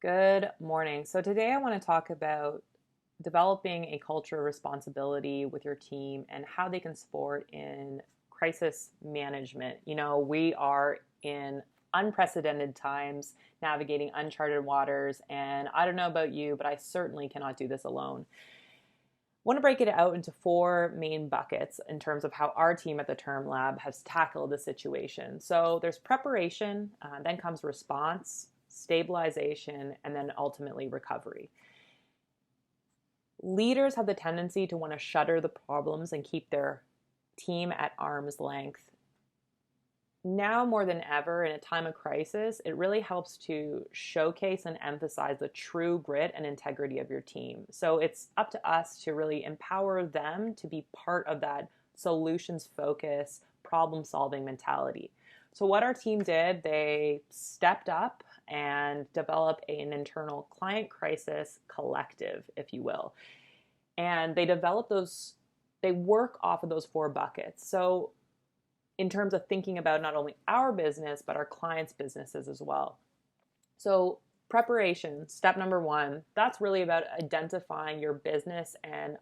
Good morning. So today I want to talk about developing a culture of responsibility with your team and how they can support in crisis management. We are in unprecedented times navigating uncharted waters, and I don't know about you, but I certainly cannot do this alone. I want to break it out into four main buckets in terms of how our team at the Term Lab has tackled the situation. So there's preparation, then comes response, stabilization, and then ultimately recovery. Leaders have the tendency to want to shutter the problems and keep their team at arm's length. Now more than ever, in a time of crisis, it really helps to showcase and emphasize the true grit and integrity of your team. So it's up to us to really empower them to be part of that solutions focus, problem solving mentality. So what our team did, they stepped up and developed an internal client crisis collective, if you will. And they work off of those four buckets. So in terms of thinking about not only our business, but our clients' businesses as well. So preparation, step number one, that's really about identifying your business and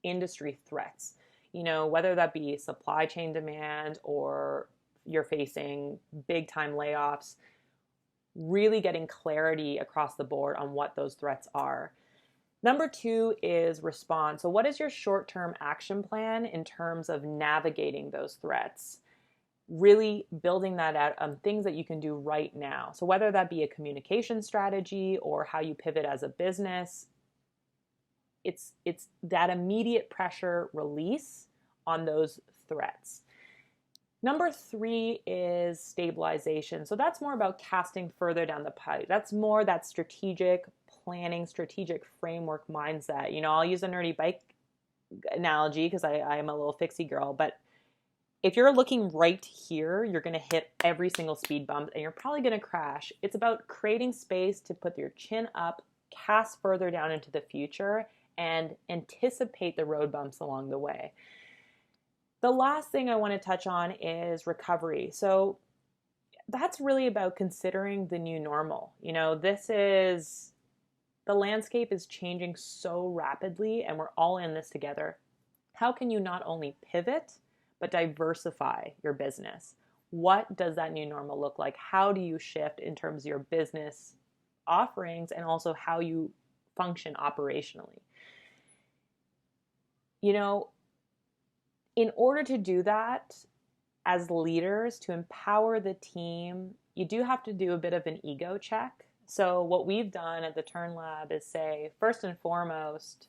industry threats. Whether that be supply chain demand or you're facing big time layoffs, really getting clarity across the board on what those threats are. Number two is response. So what is your short-term action plan in terms of navigating those threats? Really building that out on things that you can do right now. So whether that be a communication strategy or how you pivot as a business, it's that immediate pressure release on those threats. Number three is stabilization. So that's more about casting further down the pipe. That's more that strategic planning, strategic framework mindset. I'll use a nerdy bike analogy because I am a little fixie girl, but if you're looking right here, you're going to hit every single speed bump and you're probably going to crash. It's about creating space to put your chin up, cast further down into the future, and anticipate the road bumps along the way. The last thing I want to touch on is recovery. So that's really about considering the new normal. The landscape is changing so rapidly and we're all in this together. How can you not only pivot, but diversify your business? What does that new normal look like? How do you shift in terms of your business offerings and also how you function operationally? In order to do that, as leaders, to empower the team, you do have to do a bit of an ego check. So what we've done at the Turn Lab is say, first and foremost,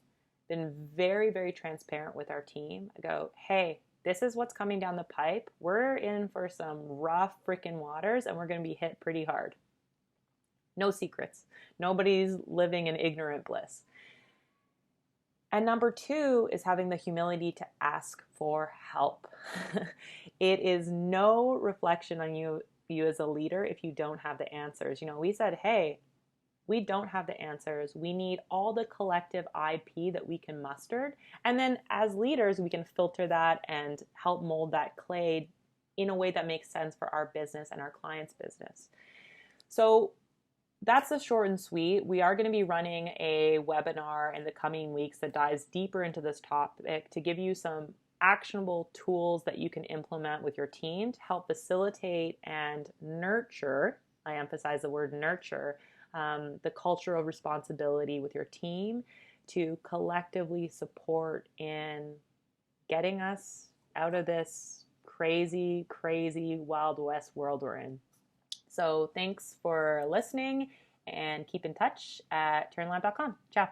been very, very transparent with our team. I go, hey, this is what's coming down the pipe. We're in for some rough freaking waters and we're going to be hit pretty hard. No secrets. Nobody's living in ignorant bliss. And number two is having the humility to ask for help. It is no reflection on you as a leader if you don't have the answers. We said, hey, we don't have the answers. We need all the collective IP that we can muster. And then as leaders, we can filter that and help mold that clay in a way that makes sense for our business and our clients' business. So that's the short and sweet. We are going to be running a webinar in the coming weeks that dives deeper into this topic to give you some actionable tools that you can implement with your team to help facilitate and nurture, I emphasize the word nurture, the culture of responsibility with your team to collectively support in getting us out of this crazy, crazy Wild West world we're in. So thanks for listening and keep in touch at turnlab.com. Ciao.